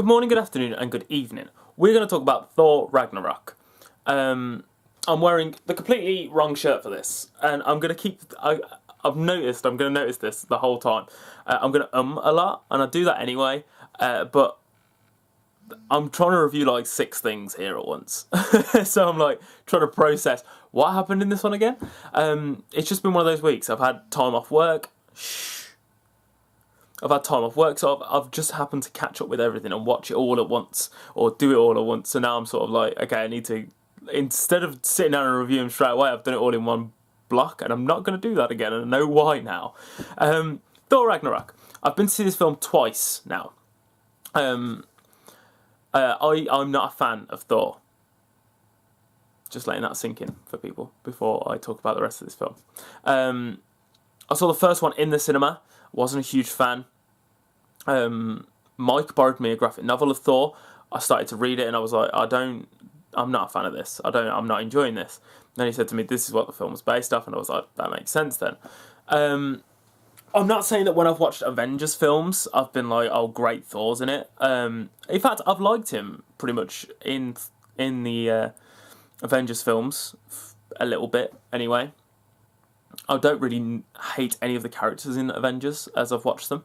Good morning, good afternoon, and good evening. We're going to talk about Thor Ragnarok. I'm wearing the completely wrong shirt for this, and I'm going to keep... I've noticed, I'm going to notice this the whole time. I'm going to a lot, and I do that anyway, but I'm trying to review like 6 things here at once. So I'm like trying to process what happened in this one again. It's just been one of those weeks. I've had time off work. So I've just happened to catch up with everything and watch it all at once, or do it all at once. So now I'm sort of like, okay, I need to, instead of sitting down and reviewing straight away, I've done it all in one block, and I'm not going to do that again, and I know why now. Thor Ragnarok. I've been to see this film twice now. I'm not a fan of Thor. Just letting that sink in for people before I talk about the rest of this film. I saw the first one in the cinema. Wasn't a huge fan. Mike borrowed me a graphic novel of Thor. I started to read it and I was like, I'm not a fan of this. I'm not enjoying this. Then he said to me, this is what the film was based off, and I was like, that makes sense then. I'm not saying that when I've watched Avengers films, I've been like, oh great, Thor's in it. In fact, I've liked him pretty much in the Avengers films a little bit anyway. I don't really hate any of the characters in Avengers as I've watched them.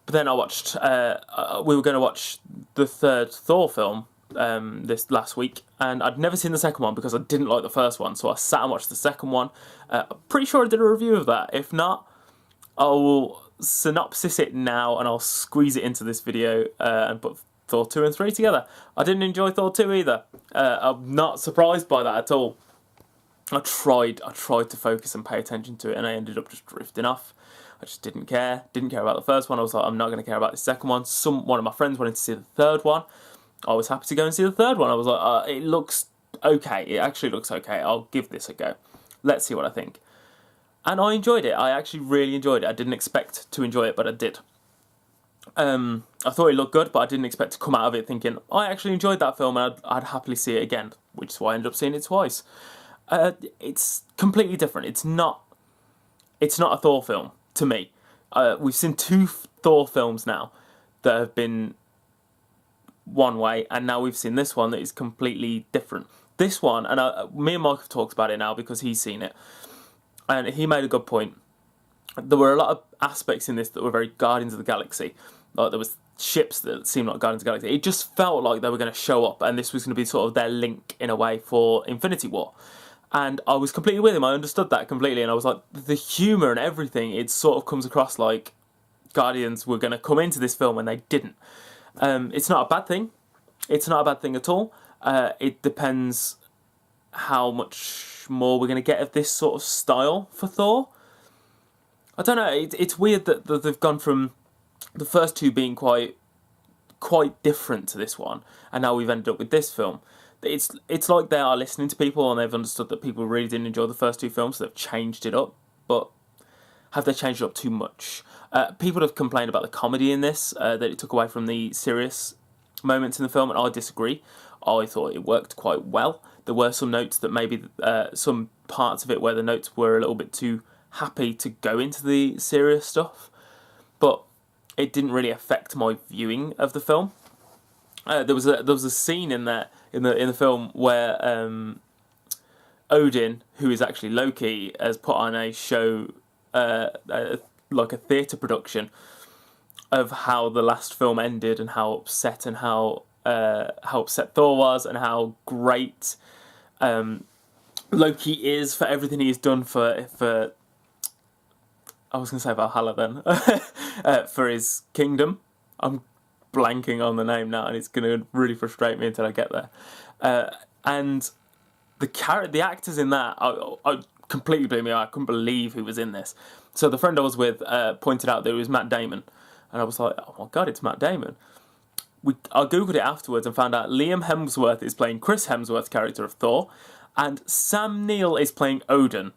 But then I watched, we were going to watch the third Thor film this last week, and I'd never seen the second one because I didn't like the first one, so I sat and watched the second one. I'm pretty sure I did a review of that. If not, I'll synopsis it now and I'll squeeze it into this video and put Thor 2 and 3 together. I didn't enjoy Thor 2 either. I'm not surprised by that at all. I tried to focus and pay attention to it, and I ended up just drifting off. I just didn't care about the first one. I was like, I'm not going to care about the second one. One of my friends wanted to see the third one. I was happy to go and see the third one. I was like, it looks okay. It actually looks okay. I'll give this a go. Let's see what I think. And I enjoyed it. I actually really enjoyed it. I didn't expect to enjoy it, but I did. I thought it looked good, but I didn't expect to come out of it thinking, I actually enjoyed that film and I'd happily see it again, which is why I ended up seeing it twice. It's completely different. It's not a Thor film to me. We've seen 2 Thor films now that have been one way, and now we've seen this one that is completely different. This one, and me and Mike have talked about it now because he's seen it, and he made a good point. There were a lot of aspects in this that were very Guardians of the Galaxy. Like there was ships that seemed like Guardians of the Galaxy. It just felt like they were going to show up, and this was going to be sort of their link in a way for Infinity War. And I was completely with him. I understood that completely, and I was like, the humour and everything, it sort of comes across like Guardians were going to come into this film and they didn't. It's not a bad thing. It's not a bad thing at all. It depends how much more we're going to get of this sort of style for Thor. I don't know. It's weird that they've gone from the first 2 being quite different to this one, and now we've ended up with this film. It's like they are listening to people and they've understood that people really didn't enjoy the first 2 films, so they've changed it up. But have they changed it up too much? People have complained about the comedy in this, that it took away from the serious moments in the film, and I disagree. I thought it worked quite well. There were some notes that maybe, some parts of it where the notes were a little bit too happy to go into the serious stuff, but it didn't really affect my viewing of the film. There was a scene in there in the film where Odin, who is actually Loki, has put on a show, like a theatre production of how the last film ended and how upset Thor was, and how great Loki is for everything he's done for I was going to say Valhalla then, for his kingdom. I'm blanking on the name now, and it's going to really frustrate me until I get there. And the actors in that, I completely blew me away. I couldn't believe who was in this. So the friend I was with pointed out that it was Matt Damon, and I was like, oh my god, it's Matt Damon. I googled it afterwards and found out Liam Hemsworth is playing Chris Hemsworth's character of Thor, and Sam Neill is playing Odin.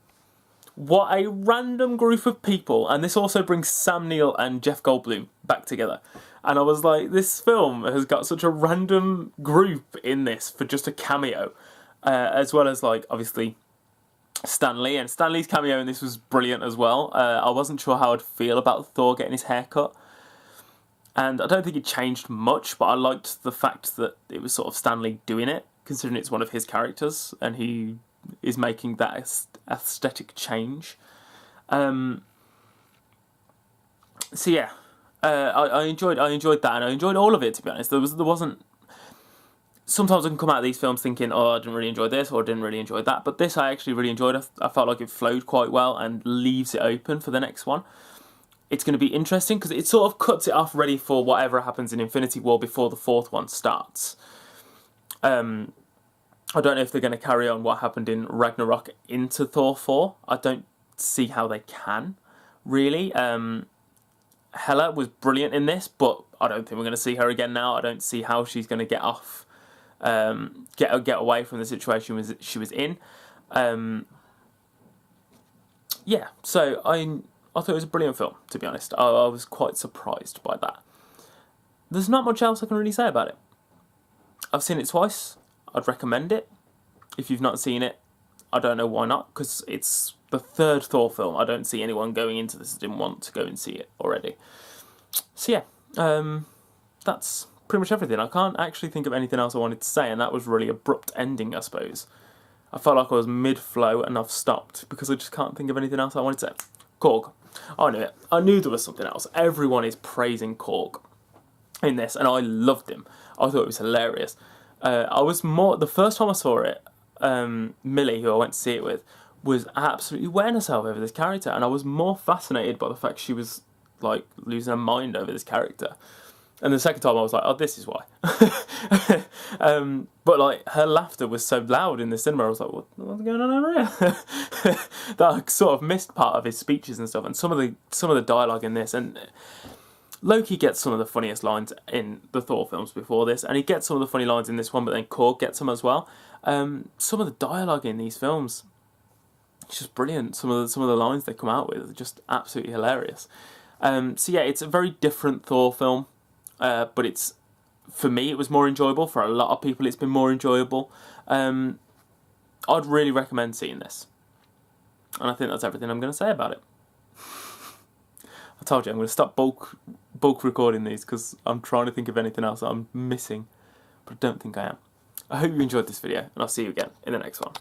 What a random group of people. And this also brings Sam Neill and Jeff Goldblum back together. And I was like, this film has got such a random group in this for just a cameo. As well as, like, obviously Stan Lee. And Stan Lee's cameo in this was brilliant as well. I wasn't sure how I'd feel about Thor getting his hair cut. And I don't think it changed much, but I liked the fact that it was sort of Stan Lee doing it, considering it's one of his characters, and he is making that aesthetic change. So yeah, I enjoyed that, and I enjoyed all of it, to be honest. There wasn't. Sometimes I can come out of these films thinking, oh, I didn't really enjoy this, or I didn't really enjoy that. But this I actually really enjoyed. I felt like it flowed quite well and leaves it open for the next one. It's going to be interesting because it sort of cuts it off ready for whatever happens in Infinity War before the fourth one starts. I don't know if they're going to carry on what happened in Ragnarok into Thor 4. I don't see how they can, really. Hela was brilliant in this, but I don't think we're going to see her again now. I don't see how she's going to get off, get away from the situation she was in. Yeah, so I thought it was a brilliant film, to be honest. I was quite surprised by that. There's not much else I can really say about it. I've seen it twice. I'd recommend it. If you've not seen it, I don't know why not, because it's the third Thor film. I don't see anyone going into this that didn't want to go and see it already. So yeah, that's pretty much everything. I can't actually think of anything else I wanted to say, and that was really abrupt ending, I suppose. I felt like I was mid-flow and I've stopped because I just can't think of anything else I wanted to say. Korg. I knew it. I knew there was something else. Everyone is praising Korg in this, and I loved him. I thought it was hilarious. The first time I saw it, Millie, who I went to see it with, was absolutely wetting herself over this character, and I was more fascinated by the fact she was like losing her mind over this character. And the second time I was like, oh, this is why. But like her laughter was so loud in the cinema, I was like, what's going on over here? That I sort of missed part of his speeches and stuff, and some of the dialogue in this. And Loki gets some of the funniest lines in the Thor films before this, and he gets some of the funny lines in this one, but then Korg gets them as well. Some of the dialogue in these films, it's just brilliant. Some of the lines they come out with are just absolutely hilarious. So yeah, it's a very different Thor film, but for me it was more enjoyable. For a lot of people, it's been more enjoyable. I'd really recommend seeing this, and I think that's everything I'm going to say about it. I told you I'm going to stop bulk recording these because I'm trying to think of anything else that I'm missing, but I don't think I am. I hope you enjoyed this video, and I'll see you again in the next one.